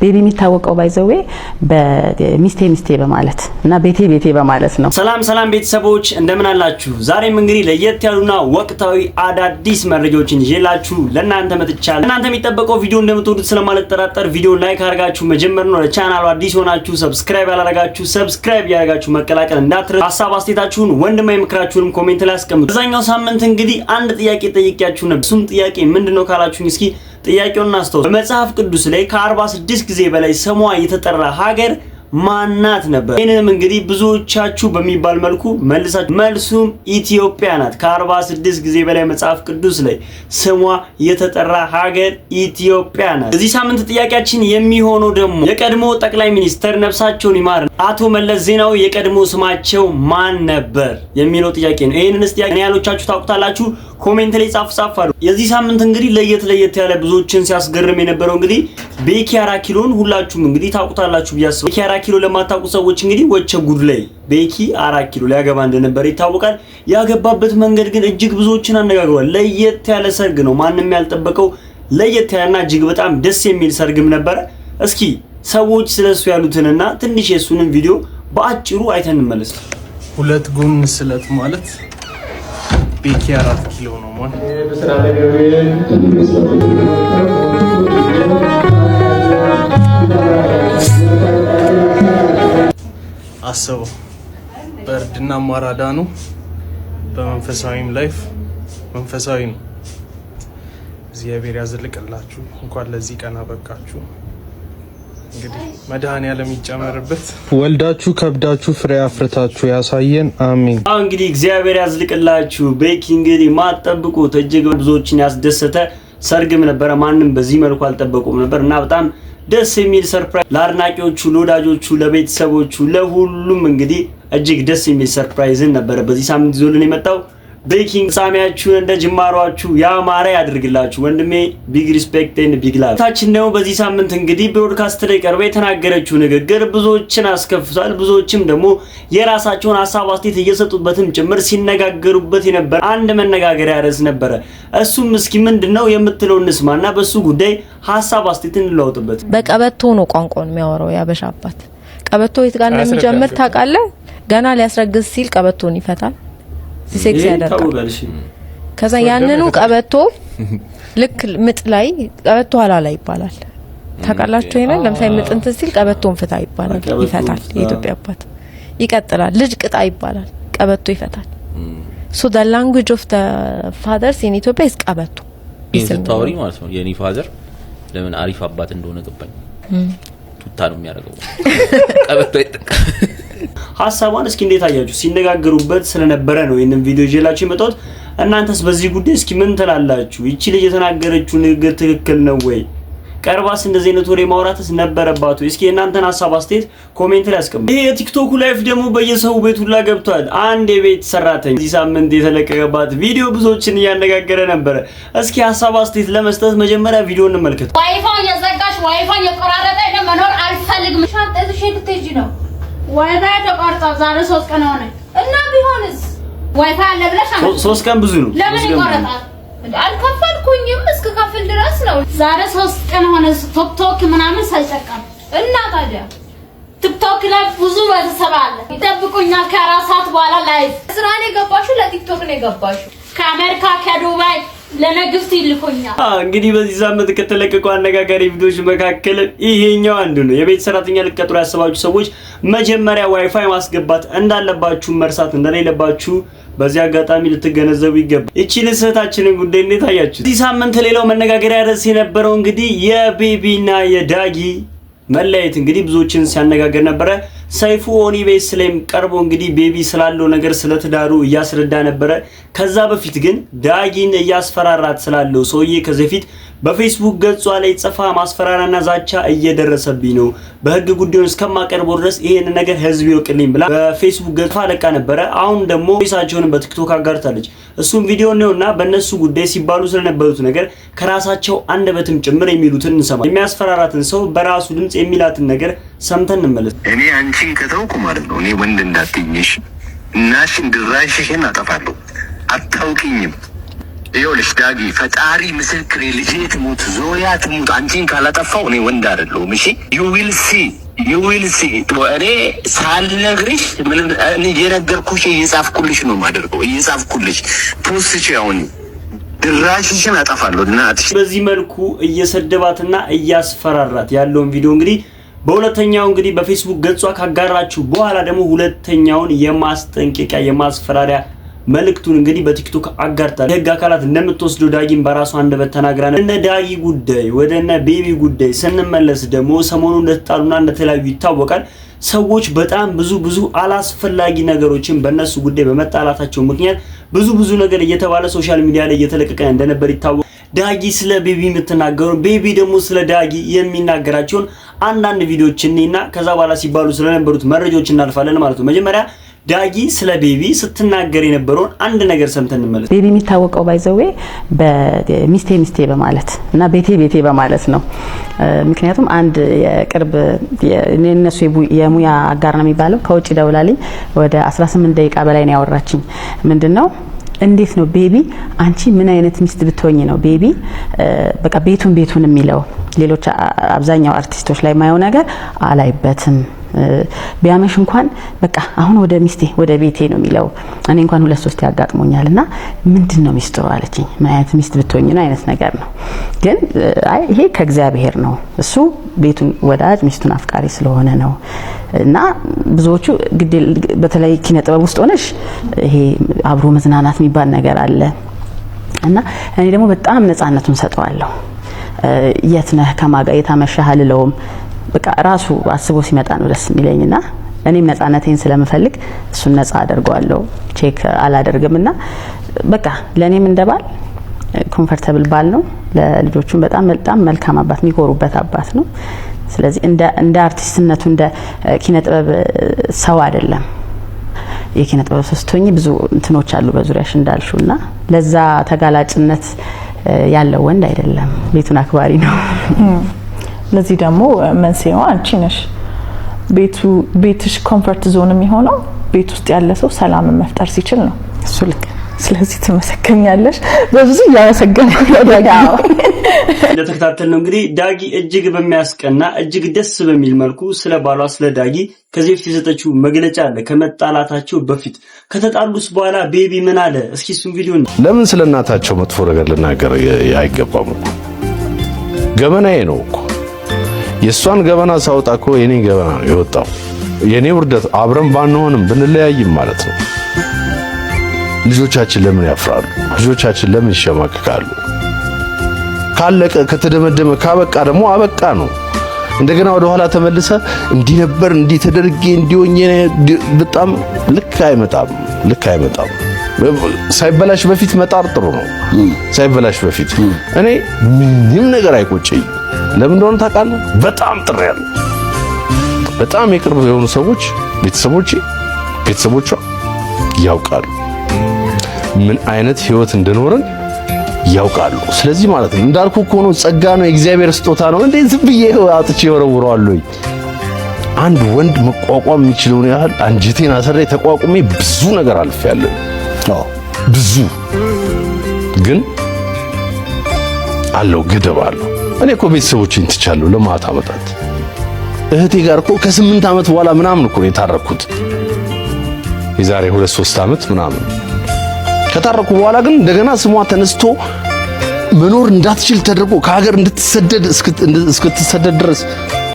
ቤቢ የሚታወቀው ባይዘዌ በሚስቴ በማለት እና ቤቴ በማለት ነው። ሰላም ቤተሰቦች እንደምን አላችሁ? ዛሬም እንግዲህ ለየት ያሉና ወቅታዊ አዳዲስ መረጃዎችን ይዤላችሁ ለእናንተ መጥቻለሁ። እናንተ የሚጠበቀው ቪዲዮ እንደምትወዱት ስለማልጠራጠር ቪዲዮ ላይክ አድርጋችሁ መጀመር ነው። ለቻናሉ አዲስ ሆናችሁ ሰብስክራይብ ያላደረጋችሁ ሰብስክራይብ ያደርጋችሁ መቀላቀል እንዳትረሱ። ሀሳብ አስተያየታችሁን ወንድማዊ ምክራችሁንም ኮሜንት ላይ አስቀምጡ። በዛኛው ሳምንት እንግዲህ አንድ ጥያቄ ጠይቄያችሁ ነበር። እሱም ጥያቄ ምንድነው ካላችሁኝ እስኪ ጥያቄውን አስተውሉ። በመጽሐፍ ቅዱስ ላይ ከ46 ጊዜ በላይ ስሟ የተጠራ ሀገር ማናት ነበር? ይሄንም እንግዲህ ብዙዎቻችሁ በሚባል መልኩ መልሳችሁ መልሱም ኢትዮጵያ ናት። ከ46 ጊዜ በላይ መጽሐፍ ቅዱስ ላይ ስሟ የተጠራ ሀገር ኢትዮጵያ ናት። እዚህ ሳምንት ጥያቄያችን የሚሆነው ደግሞ የቀድሞ ጠቅላይ ሚኒስተር ነፍሳቸውን ይማር አቶ መለስ ዜናዊ የቀድሞ ስማቸው ማን ነበር የሚለው ጥያቄ ነው። ይሄንንስ ጥያቄ ያሎቻችሁ ታውቁታላችሁ? ኮሜንት ላይ ጻፍ አሉ። የዚህ ሳምንት እንግዲህ ለየት ያለ ብዙዎችን ሲያስገርም የነበረው እንግዲህ ቤኪ አራኪሎን ሁላችሁም እንግዲህ ታውቁታላችሁ ብያስብ። ቤኪ አራኪሎ ለማታውቁ ሰዎች እንግዲህ ወቸ ጉድ ላይ ቤኪ አራኪሎ ሊያገባ እንደነበር ይታወቃል። ያገባበት መንገድ ግን እጅግ ብዙዎችን አነጋግሯል። ለየት ያለ ሰርግ ነው፣ ማንም ያልጠበቀው ለየት ያለና እጅግ በጣም ደስ የሚል ሰርግም ነበረ። እስኪ ሰዎች ስለሱ ያሉትንና ትንሽ የሱንም ቪዲዮ በአጭሩ አይተን እንመለስ። ሁለት ጎን ስለት ማለት ቤኪ 4 ኪሎ ነው ማለት አሰው በእርድና ማራዳ ነው። በመንፈሳዊም ላይፍ መንፈሳዊ ነው። እግዚአብሔር ያዝልቅላችሁ። እንኳን ለዚህ ቀን አበቃችሁ። እንግዲህ መድኃኒዓለም ይጨመርበት። ወልዳችሁ ከብዳችሁ ፍሬ አፍርታችሁ ያሳየን፣ አሜን። እንግዲህ እግዚአብሔር ያዝልቅላችሁ። ቤኪ እንግዲህ ማጠብቁት እጅግ ብዙዎችን ያስደሰተ ሰርግም ነበረ። ማንም በዚህ መልኩ አልጠበቁም ነበር እና በጣም ደስ የሚል ሰርፕራይዝ ለአድናቂዎቹ፣ ለወዳጆቹ፣ ለቤተሰቦቹ፣ ለሁሉም እንግዲህ እጅግ ደስ የሚል ሰርፕራይዝን ነበረ በዚህ ሳምንት ይዞልን የመጣው። ቤኪንግ ሳሚያችሁ እንደ ጅማሯችሁ ያማረ ያድርግላችሁ ወንድሜ። ቢግ ሪስፔክት ኤንድ ቢግ ላቭ። ታችን ነው በዚህ ሳምንት እንግዲህ ብሮድካስት ላይ ቀርባ የተናገረችው ንግግር ብዙዎችን አስከፍቷል። ብዙዎችም ደግሞ የራሳቸውን ሀሳብ አስተያየት እየሰጡበትም ጭምር ሲነጋገሩበት የነበረ አንድ መነጋገሪያ ርዕስ ነበረ። እሱም እስኪ ምንድነው የምትለው እንስማና በሱ ጉዳይ ሀሳብ አስተያየት እንለዋወጥበት። በቀበቶ ነው ቋንቋውን የሚያወራው ያበሻ አባት። ቀበቶ የት ጋር እንደሚጀምር ታውቃለህ? ገና ሊያስረግዝ ሲል ቀበቶን ይፈታል፣ ሴክስ ያደርጋል። ከዛ ያንኑ ቀበቶ ልክ ምጥ ላይ ቀበቶ ኋላ ይባላል። ታውቃላችሁ ይሄን? ለምሳሌ ምጥ እንትን ሲል ቀበቶን ፍታ ይባላል፣ ይፈታል። የኢትዮጵያ አባት ይቀጥላል። ልጅ ቅጣ ይባላል፣ ቀበቶ ይፈታል። so the language of the fathers in Ethiopia is ቀበቶ ይስታውሪ ማለት ነው። የኔ ፋዘር ለምን አሪፍ አባት እንደሆነ ገባኝ። ቱታ ነው የሚያደርገው ቀበቶ ይጠቀ ሐሳቧን እስኪ እንዴት አያችሁ? ሲነጋገሩበት ስለነበረ ነው ይሄንን ቪዲዮ ይዤላችሁ የመጣሁት። እናንተስ በዚህ ጉዳይ እስኪ ምን ትላላችሁ? ይቺ ልጅ የተናገረችው ንግግር ትክክል ነው ወይ? ቀርባስ እንደዚህ አይነት ወሬ ማውራትስ ነበረባት? እስኪ እናንተን ሐሳብ አስተያየት ኮሜንት ላይ አስቀምጡ። ይሄ የቲክቶክ ላይፍ ደግሞ በየሰው ቤት ሁላ ገብቷል። አንድ የቤት ሰራተኛ እዚህ ሳምንት የተለቀቀባት ቪዲዮ ብዙዎችን እያነጋገረ ነበር። እስኪ ሐሳብ አስተያየት ለመስጠት መጀመሪያ ቪዲዮ እንመልከት። ዋይፋይ የዘጋሽ ዋይፋይ የቆራረጠ ነው መኖር አልፈልግም። ሻንጣሽ ልትሄጂ ነው? ዋይፋይ ተቋርጧ ዛሬ 3 ቀን ሆነ እና ቢሆንስ ዋይፋይ አለ ብለሽ 3 ቀን ብዙ ነው። ለምን ይቆረጣል? አልከፈልኩኝም እስከ ከፍል ድረስ ነው። ዛሬ 3 ቀን ሆነ ቲክቶክ ምናምን ሳይጠቀም እና ታዲያ ቲክቶክ ላይ ብዙ ቤተሰብ አለ ይጠብቁኛል። ከ4 ሰዓት በኋላ ላይቭ ስራ ነው የገባሽው፣ ለቲክቶክ ነው የገባሽው። ከአሜሪካ ከዱባይ ለነግስት ይልኮኛል። እንግዲህ በዚህ ሳምንት ከተለቀቁ አነጋጋሪ ቪዲዮዎች መካከል ይሄኛው አንዱ ነው። የቤት ሰራተኛ ልትቀጥሩ ያሰባችሁ ሰዎች መጀመሪያ ዋይፋይ ማስገባት እንዳለባችሁ መርሳት እንደሌለባችሁ በዚህ አጋጣሚ ልትገነዘቡ ይገባል። እቺ ልሰታችንን ጉዳይ እንዴት አያችሁ? እዚህ ሳምንት ሌላው መነጋገሪያ ርዕስ የነበረው እንግዲህ የቤቢና የዳጊ መለያየት እንግዲህ ብዙዎችን ሲያነጋገር ነበረ። ሰይፉ ኦኒቤስ ላይም ቀርቦ እንግዲህ ቤቢ ስላለው ነገር ስለትዳሩ እያስረዳ ነበረ። ከዛ በፊት ግን ዳጊን እያስፈራራት ስላለው ሰውዬ ከዚህ በፊት በፌስቡክ ገጿ ላይ ጽፋ ማስፈራራና ዛቻ እየደረሰብኝ ነው፣ በህግ ጉዳዩን እስከማቀርበው ድረስ ይሄን ነገር ህዝብ ይወቅልኝ ብላ በፌስቡክ ገጿ ለቃ ነበረ። አሁን ደግሞ ሪሳቸውን በቲክቶክ አጋርታለች። እሱም ቪዲዮ ነውና በእነሱ ጉዳይ ሲባሉ ስለነበሩት ነገር ከራሳቸው አንደበትም ጭምር የሚሉትን እንሰማ። የሚያስፈራራትን ሰው በራሱ ድምጽ የሚላትን ነገር ሰምተን እንመለስ። እኔ አንቺን ከተውኩ ማለት ነው እኔ ወንድ እንዳትኝሽ እናሽን ድራሽሽን አጠፋለሁ። አታውቂኝም ይኸውልሽ ዳጊ ፈጣሪ ምስክሬ ልጄ ትሙት ዞያ ትሙት አንቺን ካላጠፋው እኔ ወንድ አይደለሁም። እሺ you will see እኔ ሳልነግርሽ ምን እኔ የነገርኩሽ እየጻፍኩልሽ ነው የማደርገው። እየጻፍኩልሽ ፖስት አሁን ድራሽሽን አጠፋለሁ እናትሽ። በዚህ መልኩ እየሰደባትና እያስፈራራት ያለውን ቪዲዮ እንግዲህ በሁለተኛው እንግዲህ በፌስቡክ ገጿ ካጋራችሁ በኋላ ደግሞ ሁለተኛውን የማስጠንቀቂያ የማስፈራሪያ መልእክቱን እንግዲህ በቲክቶክ አጋርታለች። የህግ አካላት እንደምትወስደው ዳጊም በራሷ አንደበት ተናግራለች። እነ ዳጊ ጉዳይ ወደነ ቤቢ ጉዳይ ስንመለስ ደግሞ ሰሞኑን እንደተጣሉና እንደተለያዩ ይታወቃል። ሰዎች በጣም ብዙ አላስፈላጊ ነገሮችን በእነሱ ጉዳይ በመጣላታቸው ምክንያት ብዙ ነገር እየተባለ ሶሻል ሚዲያ ላይ እየተለቀቀ እንደነበር ይታወቃል። ዳጊ ስለ ቤቢ የምትናገረው ቤቢ ደግሞ ስለ ዳጊ የሚናገራቸውን አንዳንድ ቪዲዮዎች እና ከዛ በኋላ ሲባሉ ስለነበሩት መረጃዎች እናልፋለን ማለት ነው። መጀመሪያ ዳጊ ስለ ቤቢ ስትናገር የነበረውን አንድ ነገር ሰምተን እንመለስ። ቤቢ የሚታወቀው ባይዘዌ በሚስቴ በማለት እና ቤቴ በማለት ነው። ምክንያቱም አንድ የቅርብ የነሱ የሙያ አጋር ነው የሚባለው ከውጭ ደውላልኝ ወደ 18 ደቂቃ በላይ ነው ያወራችኝ። ምንድነው እንዴት ነው ቤቢ አንቺ ምን አይነት ሚስት ብትሆኚ ነው ቤቢ በቃ ቤቱን የሚለው? ሌሎች አብዛኛው አርቲስቶች ላይ ማየው ነገር አላይበትም። ቢያመሽ እንኳን በቃ አሁን ወደ ሚስቴ ወደ ቤቴ ነው የሚለው። እኔ እንኳን 2-3 ያጋጥሞኛልና ምንድነው ሚስጥሩ አለችኝ። ማለት ሚስት ብትሆኚ ነው አይነት ነገር ነው። ግን አይ ይሄ ከእግዚአብሔር ነው። እሱ ቤቱን ወዳጅ ሚስቱን አፍቃሪ ስለሆነ ነው። እና ብዙዎቹ በተለይ ኪነ ጥበብ ውስጥ ሆነሽ ይሄ አብሮ መዝናናት የሚባል ነገር አለ እና እኔ ደግሞ በጣም ነፃነቱን ሰጠዋለሁ። የት ነህ ከማጋ የታመሻህ አልለውም። በቃ ራሱ አስቦ ሲመጣ ነው ደስ የሚለኝና እኔም ነፃነቴን ስለምፈልግ እሱን ነፃ አደርገዋለሁ። ቼክ አላደርግምና በቃ ለኔም እንደባል ኮምፎርታብል ባል ነው። ለልጆቹም በጣም መልካም አባት የሚኮሩበት አባት ነው። ስለዚህ እንደ አርቲስትነቱ እንደ ኪነ ጥበብ ሰው አይደለም። የኪነ ጥበብ ሶስቶኝ ብዙ እንትኖች አሉ በዙሪያሽ እንዳልሹና ለዛ ተጋላጭነት ያለው ወንድ አይደለም። ቤቱን አክባሪ ነው። ለዚህ ደግሞ መንስኤው አንቺ ነሽ። ቤትሽ ኮምፎርት ዞን የሚሆነው ቤት ውስጥ ያለ ሰው ሰላም መፍጠር ሲችል ነው። እሱ ልክ። ስለዚህ ትመሰከኛለሽ። በብዙ ያመሰገንኩ ዳጊ እንደተከታተልነው እንግዲህ ዳጊ እጅግ በሚያስቀና እጅግ ደስ በሚል መልኩ ስለ ባሏ ስለ ዳጊ ከዚህ በፊት የሰጠችው መግለጫ አለ። ከመጣላታቸው በፊት ከተጣሉስ በኋላ ቤቢ ምን አለ? እስኪ እሱን ቪዲዮ ለምን ስለናታቸው መጥፎ ነገር ልናገር አይገባም እኮ ገበናዬ ነው እኮ። የሷን ገበና ሳውጣ እኮ የኔ ገበና ነው የወጣው። የኔ ውርደት አብረን ባንሆንም ብንለያይም ማለት ነው። ልጆቻችን ለምን ያፍራሉ? ልጆቻችን ለምን ይሸማቀቃሉ? ካለቀ ከተደመደመ ካበቃ ደግሞ አበቃ ነው። እንደገና ወደ ኋላ ተመልሰ እንዲህ ነበር እንዲህ ተደርጌ እንዲሆኝ በጣም ልክ አይመጣም። ሳይበላሽ በፊት መጣር ጥሩ ነው። ሳይበላሽ በፊት እኔ ምንም ነገር አይቆጨኝ። ለምን እንደሆነ ታውቃለህ? በጣም ጥሬያለሁ። በጣም የቅርብ የሆኑ ሰዎች ቤተሰቦቿ ያውቃሉ ምን አይነት ህይወት እንደኖርን ያውቃሉ። ስለዚህ ማለት ነው እንዳልኩ እኮ ነው፣ ጸጋ ነው፣ የእግዚአብሔር ስጦታ ነው። እንዴ ዝም ብዬ አጥቼ ወረውረዋለሁ? አንድ ወንድ መቋቋም የሚችለውን ያህል አንጀቴን አሰሬ ተቋቁሜ ብዙ ነገር አልፌያለሁ። ብዙ ግን አለው ገደብ አለው። እኔ እኮ ቤተሰቦቼን ትቻለሁ ለማታ ዓመታት። እህቴ ጋር እኮ ከ8 ዓመት በኋላ ምናምን እኮ የታረኩት የዛሬ 2-3 ዓመት ምናምን ከታረኩ በኋላ ግን እንደገና ስሟ ተነስቶ መኖር እንዳትችል ተደርጎ ከሀገር እንድትሰደድ እስክትሰደድ ድረስ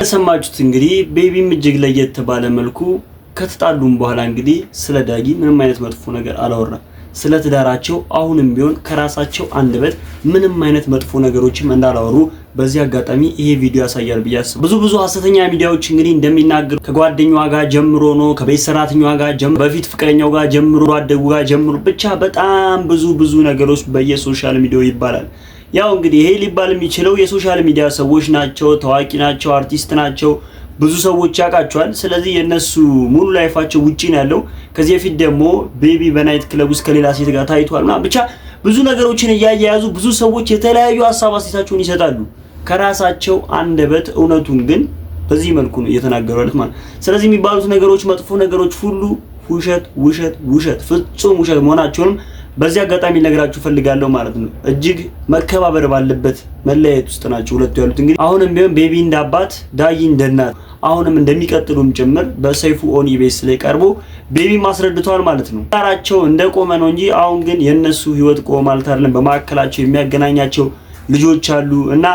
ተሰማችሁት። እንግዲህ ቤቢም እጅግ ለየት ባለ መልኩ ከተጣሉም በኋላ እንግዲህ ስለ ዳጊ ምንም አይነት መጥፎ ነገር አላወራም። ስለ ትዳራቸው አሁንም ቢሆን ከራሳቸው አንደበት ምንም አይነት መጥፎ ነገሮችም እንዳላወሩ በዚህ አጋጣሚ ይሄ ቪዲዮ ያሳያል ብዬ አስባለሁ። ብዙ ሐሰተኛ ሚዲያዎች እንግዲህ እንደሚናገሩ ከጓደኛዋ ጋር ጀምሮ ነው፣ ከቤት ሰራተኛዋ ጋር ጀምሮ፣ በፊት ፍቅረኛው ጋር ጀምሮ፣ አደጉ ጋር ጀምሮ፣ ብቻ በጣም ብዙ ነገሮች በየሶሻል ሚዲያው ይባላል። ያው እንግዲህ ይሄ ሊባል የሚችለው የሶሻል ሚዲያ ሰዎች ናቸው፣ ታዋቂ ናቸው፣ አርቲስት ናቸው፣ ብዙ ሰዎች ያውቃቸዋል። ስለዚህ የነሱ ሙሉ ላይፋቸው ውጪ ነው ያለው። ከዚህ በፊት ደግሞ ቤቢ በናይት ክለብ ውስጥ ከሌላ ሴት ጋር ታይቷልና ብቻ ብዙ ነገሮችን እያያያዙ ብዙ ሰዎች የተለያዩ ሀሳብ አስተያየታቸውን ይሰጣሉ። ከራሳቸው አንደበት እውነቱን ግን በዚህ መልኩ ነው እየተናገሩ ያሉት ማለት። ስለዚህ የሚባሉት ነገሮች መጥፎ ነገሮች ሁሉ ውሸት ፍጹም ውሸት መሆናቸውንም በዚህ አጋጣሚ ልነግራችሁ ፈልጋለሁ ማለት ነው። እጅግ መከባበር ባለበት መለያየት ውስጥ ናቸው ሁለቱ ያሉት። እንግዲህ አሁንም ቢሆን ቤቢ እንደ አባት ዳጊ እንደ እናት አሁንም እንደሚቀጥሉም ጭምር በሰይፉ ኦን ኢቢኤስ ላይ ቀርቦ ቤቢ ማስረድቷል ማለት ነው። ታራቸው እንደቆመ ነው እንጂ አሁን ግን የነሱ ህይወት ቆመ ማለት አይደለም። በማከላቸው የሚያገናኛቸው ልጆች አሉ እና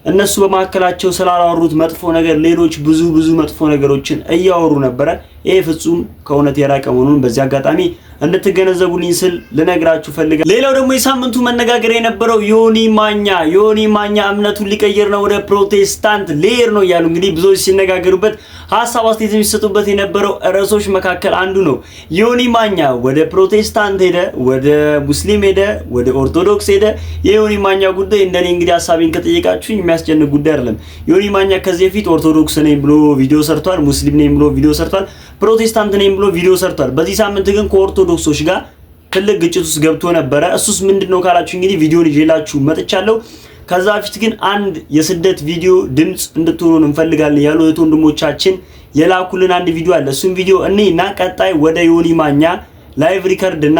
እነሱ በማከላቸው ስላላወሩት መጥፎ ነገር ሌሎች ብዙ መጥፎ ነገሮችን እያወሩ ነበረ። ይሄ ፍጹም ከእውነት የራቀ መሆኑን በዚህ አጋጣሚ እንድትገነዘቡልኝ ስል ልነግራችሁ ፈልጋለሁ። ሌላው ደግሞ የሳምንቱ መነጋገሪያ የነበረው ዮኒ ማኛ እምነቱን ሊቀይር ነው፣ ወደ ፕሮቴስታንት ሊሄድ ነው እያሉ እንግዲህ ብዙዎች ሲነጋገሩበት ሀሳብ አስተያየት የሚሰጡበት የነበረው ርዕሶች መካከል አንዱ ነው። ዮኒ ማኛ ወደ ፕሮቴስታንት ሄደ፣ ወደ ሙስሊም ሄደ፣ ወደ ኦርቶዶክስ ሄደ። የዮኒ ማኛ ጉዳይ እንደኔ እንግዲህ ሀሳቤን ከጠየቃችሁኝ የሚያስጨንቅ ጉዳይ አይደለም። ዮኒ ማኛ ከዚህ በፊት ኦርቶዶክስ ነኝ ብሎ ቪዲዮ ሰርቷል፣ ሙስሊም ነኝ ብሎ ቪዲዮ ሰርቷል፣ ፕሮቴስታንት ነኝ ብሎ ቪዲዮ ሰርቷል። በዚህ ሳምንት ግን ከኦርቶዶክሶች ጋር ትልቅ ግጭት ውስጥ ገብቶ ነበረ። እሱስ ምንድነው ካላችሁ እንግዲህ ቪዲዮን ይዤላችሁ መጥቻለሁ። ከዛ በፊት ግን አንድ የስደት ቪዲዮ ድምጽ እንድትሆኑ እንፈልጋለን ያሉ እህት ወንድሞቻችን የላኩልን አንድ ቪዲዮ አለ። እሱም ቪዲዮ እኔና ቀጣይ ወደ ዮኒ ማኛ ላይቭ ሪከርድ እና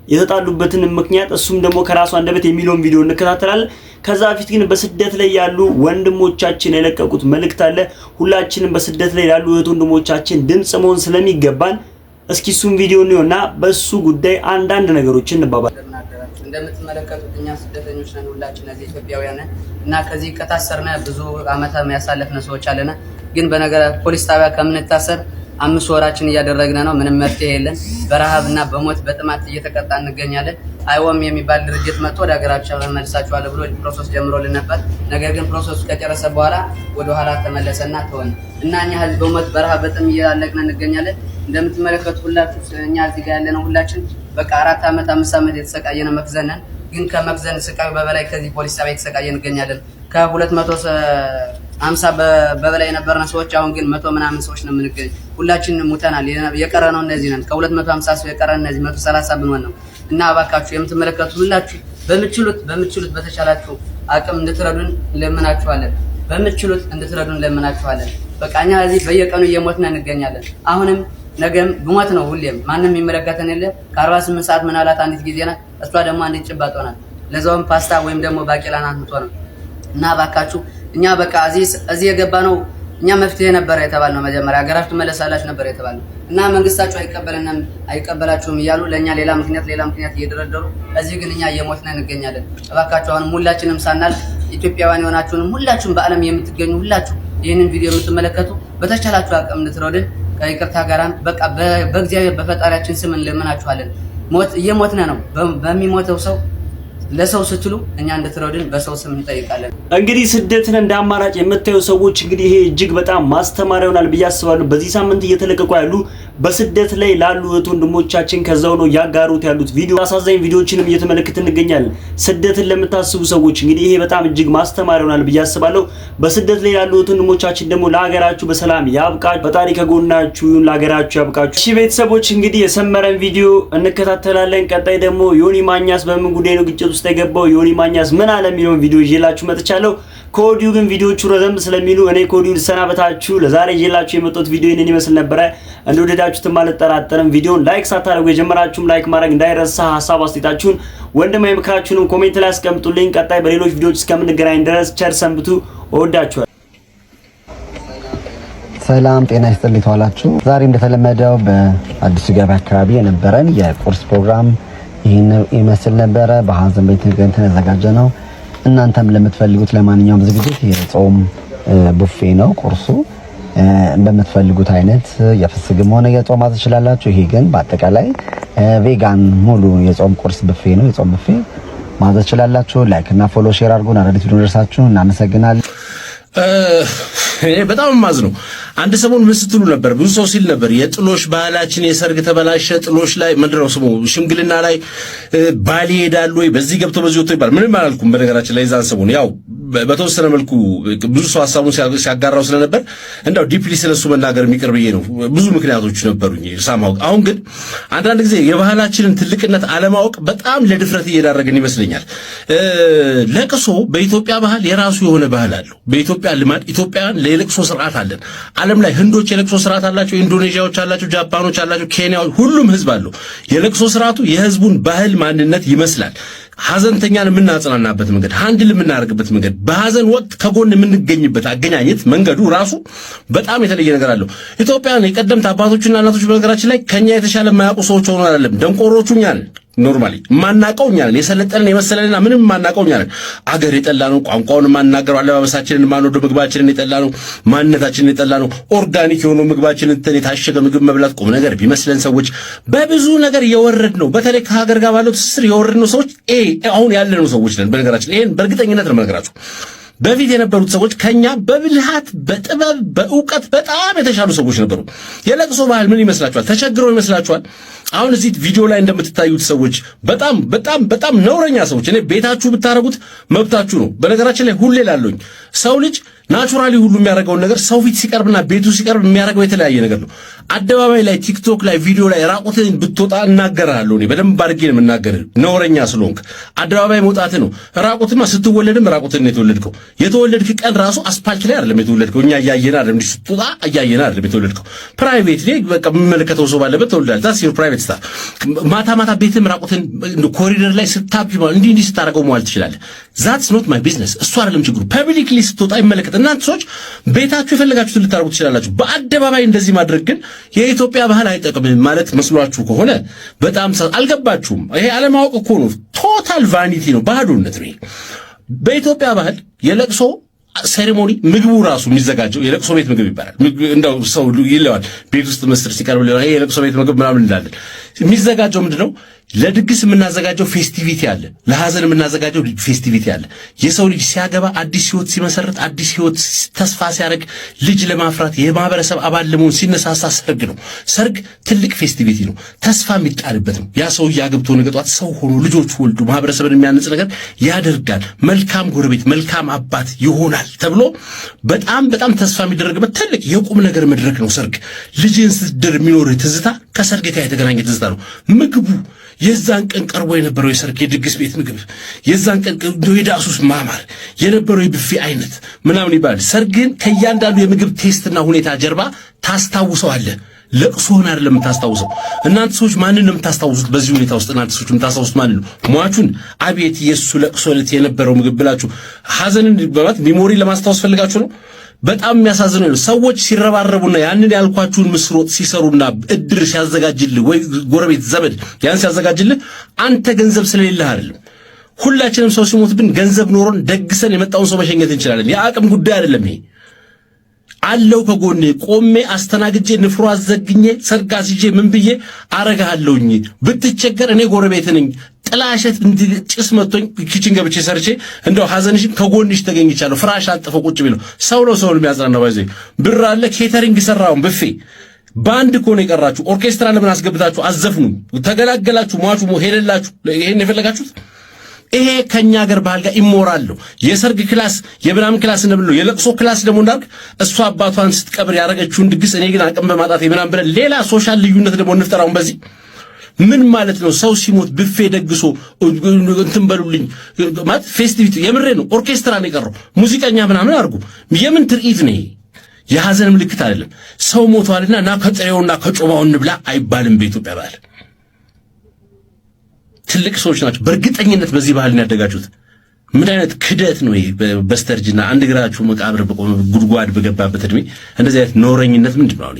የተጣሉበትን ምክንያት እሱም ደግሞ ከራሱ አንደበት የሚለውን ቪዲዮ እንከታተላለን። ከዛ በፊት ግን በስደት ላይ ያሉ ወንድሞቻችን የለቀቁት መልእክት አለ። ሁላችንም በስደት ላይ ያሉ እህት ወንድሞቻችን ድምጽ መሆን ስለሚገባን እስኪ እሱን ቪዲዮ ነውና በሱ ጉዳይ አንዳንድ ነገሮችን እንባባል። እንደምትመለከቱት እኛ ስደተኞች ነን፣ ሁላችን እዚህ ኢትዮጵያውያን ነን እና ከዚህ ከታሰርነ ብዙ አመት ያሳለፍነ ሰዎች አለና ግን በነገር ፖሊስ ጣቢያ ከምንታሰር 5 ወራችን እያደረግነ ነው። ምንም መፍትሄ የለን። በረሃብና በሞት በጥማት እየተቀጣ እንገኛለን። አይወም የሚባል ድርጅት መጥቶ ወደ ሀገራቸው መልሳችኋል ብሎ ፕሮሰስ ጀምሮልን ነበር። ነገር ግን ፕሮሰሱ ከጨረሰ በኋላ ወደ ኋላ ተመለሰና ተወን እና እኛ ህዝብ በሞት በረሃብ በጥም እያለቅን እንገኛለን። እንደምትመለከቱት ሁላችሁ እኛ እዚህ ጋር ያለነው ሁላችን በቃ 4 አመት 5 አመት የተሰቃየነ መክዘነን ግን ከመክዘን ስቃዩ በበላይ ከዚህ ፖሊስ ጣቢያ የተሰቃየን እንገኛለን። ከ250 በበላይ የነበርነ ሰዎች አሁን ግን 100 ምናምን ሰዎች ነው የምንገኝ። ሁላችን ሙተናል። የቀረነው እነዚህ ነን። ከ250 ሰው የቀረን እነዚህ 130 ብንሆን ነው እና እባካችሁ የምትመለከቱት ሁላችሁ በምትችሉት በተቻላችሁ አቅም እንድትረዱን ለምናችኋለን። በምትችሉት እንድትረዱን ለምናችኋለን። በቃ እኛ እዚህ በየቀኑ እየሞትን እንገኛለን። አሁንም ነገም ብሞት ነው ሁሌም ማንንም የሚመለከተን የለ። ከ48 ሰዓት ምናላት አንዲት ጊዜ ናት። እሷ ደግሞ አንዲት ጭባጦ ናት። ለዛውም ፓስታ ወይም ደግሞ ባቄላ ናት የምትሆነው እና እባካችሁ እኛ በቃ እዚህ የገባ ነው እኛ መፍትሄ ነበር የተባልነው። መጀመሪያ ሀገራችሁ ትመለሳላችሁ ነበር የተባልነው እና መንግስታችሁ አይቀበላችሁም እያሉ ለኛ ሌላ ምክንያት እየደረደሩ እዚህ ግን እኛ እየሞትን እንገኛለን። እባካችሁ አሁን ሁላችንም ሳናልፍ ኢትዮጵያውያን የሆናችሁንም ሁላችሁም በአለም የምትገኙ ሁላችሁ ይህንን ቪዲዮ የምትመለከቱ በተቻላችሁ አቅም እንድትረዱን ከይቅርታ ጋራም በቃ በእግዚአብሔር በፈጣሪያችን ስም እንለምናችኋለን። እየሞትን ነው። በሚሞተው ሰው ለሰው ስትሉ እኛ እንድትረዱን በሰው ስም እንጠይቃለን። እንግዲህ ስደትን እንደ አማራጭ የምታዩ ሰዎች እንግዲህ ይሄ እጅግ በጣም ማስተማሪያ ይሆናል ብዬ አስባለሁ። በዚህ ሳምንት እየተለቀቁ ያሉ በስደት ላይ ላሉ እህት ወንድሞቻችን ከዛው ነው ያጋሩት ያሉት ቪዲዮ አሳዛኝ ቪዲዮዎችንም እየተመለከትን እንገኛለን። ስደትን ለምታስቡ ሰዎች እንግዲህ ይሄ በጣም እጅግ ማስተማሪያ ይሆናል ብዬ አስባለሁ። በስደት ላይ ያሉ እህት ወንድሞቻችን ደግሞ ለሀገራችሁ በሰላም ያብቃችሁ፣ ፈጣሪ ከጎናችሁ ይሁን፣ ለሀገራችሁ ያብቃችሁ። እሺ ቤተሰቦች እንግዲህ የሰመረን ቪዲዮ እንከታተላለን። ቀጣይ ደግሞ ዮኒ ማኛስ በምን ጉዳይ ነው ግጭት ውስጥ የገባው፣ ዮኒ ማኛስ ምን አለ የሚለውን ቪዲዮ ይዤላችሁ መጥቻለሁ። ከወዲሁ ግን ቪዲዮቹ ረዘም ስለሚሉ እኔ ከወዲሁ ልሰናበታችሁ። ለዛሬ ይዤላችሁ የመጣሁት ቪዲዮ ይሄንን ይመስል ነበረ። እንደወደዳችሁትም አልጠራጠርም። ቪዲዮን ላይክ ሳታደርጉ የጀመራችሁም ላይክ ማድረግ እንዳይረሳ። ሀሳብ አስተያየታችሁን ወንድማዊ ምክራችሁንም ኮሜንት ላይ አስቀምጡልኝ። ቀጣይ በሌሎች ቪዲዮዎች እስከምንገናኝ ድረስ ቸር ሰንብቱ። እወዳችኋለሁ። ሰላም ጤና ይስጥልኝ ተዋላችሁ። ዛሬ እንደተለመደው በአዲሱ ገበያ አካባቢ የነበረን የቁርስ ፕሮግራም ይህን ይመስል ነበረ። በሀዘን ቤት ገንተን ያዘጋጀ ነው። እናንተም ለምትፈልጉት ለማንኛውም ዝግጅት የጾም ቡፌ ነው ቁርሱ። በምትፈልጉት አይነት የፍስግም ሆነ የጾም ማዘዝ ትችላላችሁ። ይሄ ግን በአጠቃላይ ቬጋን ሙሉ የጾም ቁርስ ቡፌ ነው። የጾም ቡፌ ማዘዝ ትችላላችሁ። ላይክ እና ፎሎ ሼር አድርጉን። አዳዲስ ቪዲዮ ደርሳችሁ እናመሰግናለን። በጣም ማዝ ነው። አንድ ሰሞን ምን ስትሉ ነበር? ብዙ ሰው ሲል ነበር የጥሎሽ ባህላችን የሰርግ ተበላሸ፣ ጥሎሽ ላይ ምንድነው ስሙ ሽምግልና ላይ ባል ይሄዳል ወይ በዚህ ገብቶ በዚህ ወጥቶ ይባል። ምንም አላልኩም። በነገራችን ላይ ዛን ሰሞን ያው በተወሰነ መልኩ ብዙ ሰው ሐሳቡን ሲያጋራው ስለነበር እንዳው ዲፕሊ ስለሱ መናገር የሚቀርብዬ ነው። ብዙ ምክንያቶች ነበሩኝ ሳማው። አሁን ግን አንዳንድ ጊዜ የባህላችንን ትልቅነት አለማወቅ በጣም ለድፍረት እየዳረገን ይመስለኛል። ለቅሶ በኢትዮጵያ ባህል የራሱ የሆነ ባህል አለው። በኢትዮጵያ ልማድ ኢትዮጵያውያን ለለቅሶ ስርዓት አለን። ዓለም ላይ ህንዶች የለቅሶ ስርዓት አላቸው፣ ኢንዶኔዥያዎች አላቸው፣ ጃፓኖች አላቸው፣ ኬንያዎች፣ ሁሉም ህዝብ አለው። የለቅሶ ስርዓቱ የህዝቡን ባህል ማንነት ይመስላል። ሐዘንተኛን የምናጽናናበት መንገድ፣ ሃንድል የምናደርግበት መንገድ፣ በሐዘን ወቅት ከጎን የምንገኝበት አገኛኘት መንገዱ ራሱ በጣም የተለየ ነገር አለው። ኢትዮጵያውያን የቀደምት አባቶችና እናቶች በነገራችን ላይ ከኛ የተሻለ የማያውቁ ሰዎች ሆነው አይደለም። ደንቆሮቹ እኛ ነን። ኖርማሊ ማናቀው እኛ ነን። የሰለጠንን የመሰለንና ምንም ማናቀው እኛ ነን። አገር የጠላነው፣ ቋንቋውን ማናገረው፣ አለባበሳችንን ማንወደው፣ ምግባችንን የጠላነው፣ ማንነታችንን የጠላነው፣ ኦርጋኒክ የሆነው ምግባችንን የታሸገ ምግብ መብላት ቁም ነገር ቢመስለን ሰዎች በብዙ ነገር የወረድ ነው። በተለይ ከሀገር ጋር ባለው ትስስር የወረድ ነው ሰዎች አሁን ያለነው ሰዎች ነን። በነገራችን ይሄን በእርግጠኝነት ነው የምነግራችሁ። በፊት የነበሩት ሰዎች ከኛ በብልሃት በጥበብ በእውቀት በጣም የተሻሉ ሰዎች ነበሩ። የለቅሶ ባህል ምን ይመስላችኋል? ተቸግረው ይመስላችኋል? አሁን እዚህ ቪዲዮ ላይ እንደምትታዩት ሰዎች በጣም በጣም በጣም ነውረኛ ሰዎች። እኔ ቤታችሁ ብታረጉት መብታችሁ ነው። በነገራችን ላይ ሁሌ ላለኝ ሰው ልጅ ናቹራሊ ሁሉ የሚያደርገውን ነገር ሰው ፊት ሲቀርብና ቤቱ ሲቀርብ የሚያደርገው የተለያየ ነገር ነው። አደባባይ ላይ ቲክቶክ ላይ ቪዲዮ ላይ ራቁትን ብትወጣ እናገራለሁ። እኔ በደንብ አድርጌ ነው የምናገርህ፣ ነውረኛ ስለሆንክ። አደባባይ መውጣት ነው። ራቁትማ ስትወለድም ራቁትን ነው የተወለድከው። የተወለድክ ቀን ራሱ አስፓልት ላይ አይደለም የተወለድከው። እኛ እያየን አይደለም፣ እንዲህ ስትወጣ እያየን አይደለም የተወለድከው። ፕራይቬት ላይ በቃ የሚመለከተው ሰው ባለበት ተወልዳል። ታስ ዩር ፕራይቬት ስታፍ። ማታ ማታ ቤትም ራቁትን ኮሪደር ላይ ስታፕ እንዲህ ስታደርገው መዋል ትችላለህ። ዛትስ ኖት ማይ ቢዝነስ። እሱ አይደለም ችግሩ። ፐብሊክሊ ስትወጣ ይመለከት። እናንተ ሰዎች ቤታችሁ የፈለጋችሁትን ልታደርጉ ትችላላችሁ። በአደባባይ እንደዚህ ማድረግ ግን የኢትዮጵያ ባህል አይጠቅምም ማለት መስሏችሁ ከሆነ በጣም አልገባችሁም። ይሄ አለማወቅ እኮ ነው። ቶታል ቫኒቲ ነው፣ ባዶነት ነው። በኢትዮጵያ ባህል የለቅሶ ሴሬሞኒ ምግቡ ራሱ የሚዘጋጀው የለቅሶ ቤት ምግብ ይባላል። እንደው ሰው ይለዋል ቤት ውስጥ ምስር ሲቀርብ ይሄ የለቅሶ ቤት ምግብ ምናምን እንዳለን የሚዘጋጀው ምንድነው? ለድግስ የምናዘጋጀው ፌስቲቪቲ አለ። ለሐዘን የምናዘጋጀው ፌስቲቪቲ አለ። የሰው ልጅ ሲያገባ አዲስ ህይወት ሲመሰርት አዲስ ህይወት ተስፋ ሲያደርግ ልጅ ለማፍራት የማህበረሰብ አባል ለመሆን ሲነሳሳ ሰርግ ነው። ሰርግ ትልቅ ፌስቲቪቲ ነው። ተስፋ የሚጣልበት ነው። ያ ሰው ያገብቶ ነገጧት ሰው ሆኖ ልጆች ወልዶ ማህበረሰብን የሚያንጽ ነገር ያደርጋል። መልካም ጎረቤት፣ መልካም አባት ይሆናል ተብሎ በጣም በጣም ተስፋ የሚደረግበት ትልቅ የቁም ነገር መድረክ ነው ሰርግ። ልጅን ስትድር የሚኖርህ ትዝታ ከሰርግ ጋር የተገናኘ ትዝታ ነው። ምግቡ የዛን ቀን ቀርቦ የነበረው የሰርግ የድግስ ቤት ምግብ፣ የዛን ቀን የዳሱስ ማማር የነበረው የብፌ አይነት ምናምን ይባላል። ሰርግን ከእያንዳንዱ የምግብ ቴስትና ሁኔታ ጀርባ ታስታውሰዋለህ። ለቅሶህን አይደለም የምታስታውሰው። እናንተ ሰዎች ማንን ነው የምታስታውሱት? በዚህ ሁኔታ ውስጥ እናንተ ሰዎች የምታስታውሱት ማንን ነው? ሟቹን አቤት የሱ ለቅሶ ዕለት የነበረው ምግብ ብላችሁ ሐዘንን በማለት ሚሞሪ ለማስታወስ ፈልጋችሁ ነው? በጣም የሚያሳዝነው ነው። ሰዎች ሲረባረቡና ያንን ያልኳችሁን ምስር ወጥ ሲሰሩና እድር ሲያዘጋጅልህ ወይ ጎረቤት ዘመድ ያን ሲያዘጋጅልህ አንተ ገንዘብ ስለሌለህ አይደለም። ሁላችንም ሰው ሲሞትብን ገንዘብ ኖሮን ደግሰን የመጣውን ሰው መሸኘት እንችላለን። የአቅም ጉዳይ አይደለም ይሄ። አለው ከጎኔ ቆሜ አስተናግጄ ንፍሮ አዘግኜ ሰርግ አስይዤ ምን ብዬ አረጋለሁኝ። ብትቸገር እኔ ጎረቤት ነኝ። ጥላሸት ጭስ መጥቶኝ ኪችን ገብቼ ሰርቼ እንደው ሐዘንሽን ከጎንሽ ተገኝቻለሁ። ፍራሽ አጥፎ ቁጭ ቢለው ሰው ነው ሰውን የሚያጽናናው። ባይዘይ ብር አለ ኬተሪንግ ሰራውን ብፌ ባንድ እኮ ነው የቀራችሁ። ኦርኬስትራ ለምን አስገብታችሁ አዘፍኑ? ተገላገላችሁ፣ ሟቹ ሄደላችሁ። ይሄን የፈለጋችሁት ይሄ ከኛ ሀገር ባህል ጋር ይሞራል። የሰርግ ክላስ የምናምን ክላስ እንደምንለው የለቅሶ ክላስ ደግሞ እንዳልክ እሷ አባቷን ስትቀብር ያደረገችውን ድግስ እኔ ግን አቅም በማጣት የምናምን ብለን ሌላ ሶሻል ልዩነት ደግሞ እንፍጠራውን። በዚህ ምን ማለት ነው? ሰው ሲሞት ብፌ ደግሶ እንትን በሉልኝ ማለት ፌስቲቪቲ የምሬ ነው። ኦርኬስትራ ነው የቀረው፣ ሙዚቀኛ ምናምን አድርጉ። የምን ትርኢት ነው? የሐዘን ምልክት አይደለም። ሰው ሞቷልና ና ከጥሬውና ከጮባው እንብላ አይባልም በኢትዮጵያ ባህል። ትልቅ ሰዎች ናቸው በእርግጠኝነት በዚህ ባህል ያደጋችሁት። ምን አይነት ክደት ነው ይሄ? በስተርጅና አንድ እግራችሁ መቃብር በቆመ ጉድጓድ በገባበት እድሜ እንደዚህ አይነት ኖረኝነት ምንድን ነው?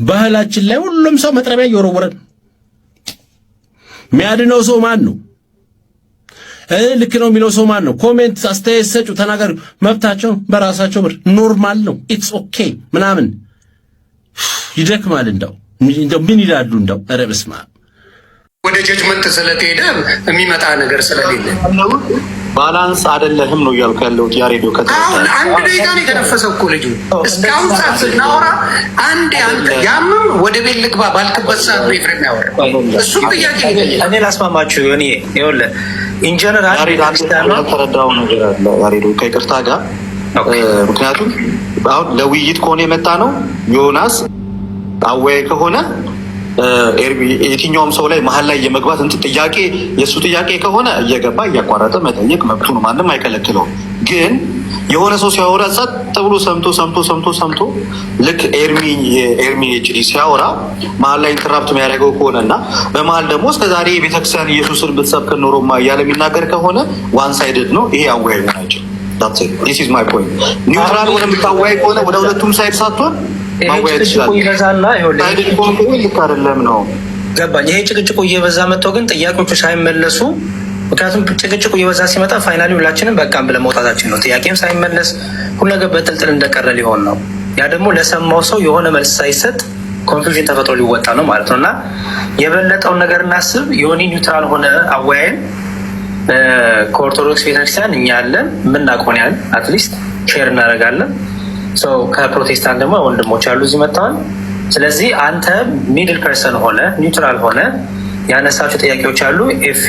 ባህላችን ላይ ሁሉም ሰው መጥረቢያ እየወረወረ የሚያድነው ሰው ማን ነው? ልክ ነው የሚለው ሰው ማን ነው? ኮሜንት አስተያየት ሰጩ፣ ተናገሩ፣ መብታቸው በራሳቸው ብር ኖርማል ነው። ኢትስ ኦኬ ምናምን ይደክማል። እንደው ምን ይላሉ? እንደው ኧረ በስመ አብ ወደ ጀጅመንት ስለተሄደ የሚመጣ ነገር ስለሌለ ባላንስ አይደለህም ነው እያልኩ ያለሁት። ያሬዶ አሁን አንድ ደቂቃ ነው የተነፈሰው እኮ ልጁ። እስካሁን ሰዓት ስናወራ አንድ አንተ ያምም ወደ ቤት ልግባ ባልክበት ሰዓት ነው ኤፍሬም ያወራው። እሱም ጥያቄ እኔ ላስማማችሁ እኔ ይኸውልህ ኢንጀነራል ያልተረዳው ነገር አለ ያሬዶ ከይቅርታ ጋር ምክንያቱም አሁን ለውይይት ከሆነ የመጣ ነው ዮናስ አወያይ ከሆነ የትኛውም ሰው ላይ መሀል ላይ የመግባት እንትን ጥያቄ የእሱ ጥያቄ ከሆነ እየገባ እያቋረጠ መጠየቅ መብቱ ነው፣ ማንም አይከለክለውም። ግን የሆነ ሰው ሲያወራ ጸጥ ብሎ ሰምቶ ልክ ኤርሚ ኤችዲ ሲያወራ መሀል ላይ ኢንተራፕት የሚያደርገው ከሆነ እና በመሀል ደግሞ እስከዛሬ ቤተክርስቲያን ኢየሱስን ብትሰብክ ኖሮማ እያለ የሚናገር ከሆነ ዋን ሳይድድ ነው። ይሄ አወያይ ሆን አይችልም። This is my point. ኒውትራል ሆነ የምታወያይ ከሆነ ወደ ሁለቱም ሳይድ ሳትሆን ማወያየት ይችላል። ነው ገባኝ። ይሄ ጭቅጭቁ እየበዛ መጥቶ ግን ጥያቄዎቹ ሳይመለሱ ምክንያቱም ጭቅጭቁ እየበዛ ሲመጣ ፋይናሊ ሁላችንም በቃም ብለን መውጣታችን ነው። ጥያቄም ሳይመለስ ሁሉ ነገር በጥልጥል እንደቀረ ሊሆን ነው። ያ ደግሞ ለሰማው ሰው የሆነ መልስ ሳይሰጥ ኮንፊውዥን ተፈጥሮ ሊወጣ ነው ማለት ነው። እና የበለጠውን ነገር እናስብ። የሆነ ኒውትራል ሆነ አወያይን ከኦርቶዶክስ ቤተክርስቲያን እኛ ያለን የምናውቀውን ያህል አትሊስት ሼር እናደርጋለን። ከፕሮቴስታንት ደግሞ ወንድሞች አሉ እዚህ መጥተዋል። ስለዚህ አንተ ሚድል ፐርሰን ሆነ ኒውትራል ሆነ ያነሳቸው ጥያቄዎች አሉ። ኤፊ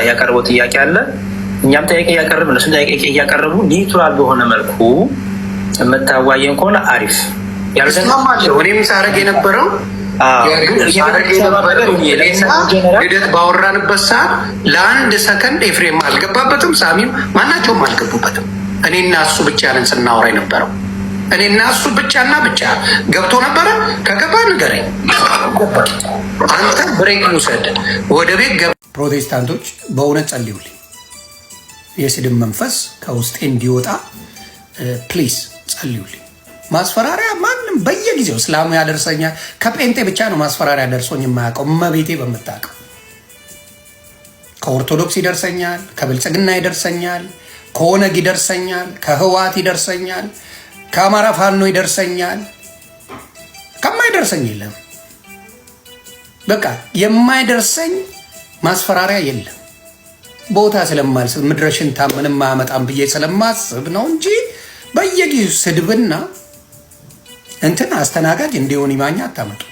ያቀረበው ጥያቄ አለ፣ እኛም ጥያቄ እያቀረብን እነሱም ጥያቄ እያቀረቡ ኒውትራል በሆነ መልኩ የምታዋየን ከሆነ አሪፍ ያልሰማማቸው እኔም ሳረግ የነበረው ልደት ባወራንበት ሰዓት ለአንድ ሰከንድ ኤፍሬም አልገባበትም፣ ሳሚም ማናቸውም አልገቡበትም። እኔና እሱ ብቻ ነን ስናወራ የነበረው። እኔና እሱ ብቻና ብቻ ገብቶ ነበረ። ከገባ ንገረኝ፣ አንተ ብሬክ ውሰድ፣ ወደ ቤት ገባ። ፕሮቴስታንቶች በእውነት ጸልዩልኝ፣ የስድብ መንፈስ ከውስጤ እንዲወጣ ፕሊዝ ጸልዩልኝ። ማስፈራሪያ ማንም በየጊዜው እስላሙ ያደርሰኛል። ከጴንጤ ብቻ ነው ማስፈራሪያ ደርሶኝ የማያውቀው፣ እመቤቴ በምታውቀው። ከኦርቶዶክስ ይደርሰኛል፣ ከብልጽግና ይደርሰኛል፣ ከኦነግ ይደርሰኛል፣ ከህዋት ይደርሰኛል፣ ከአማራ ፋኖ ይደርሰኛል። ከማይደርሰኝ የለም። በቃ የማይደርሰኝ ማስፈራሪያ የለም። ቦታ ስለማልስብ ምድረሽን ታምንም አያመጣም ብዬ ስለማስብ ነው እንጂ በየጊዜው ስድብና እንትን አስተናጋጅ እንዲሆን ይማኛ አታመጡ።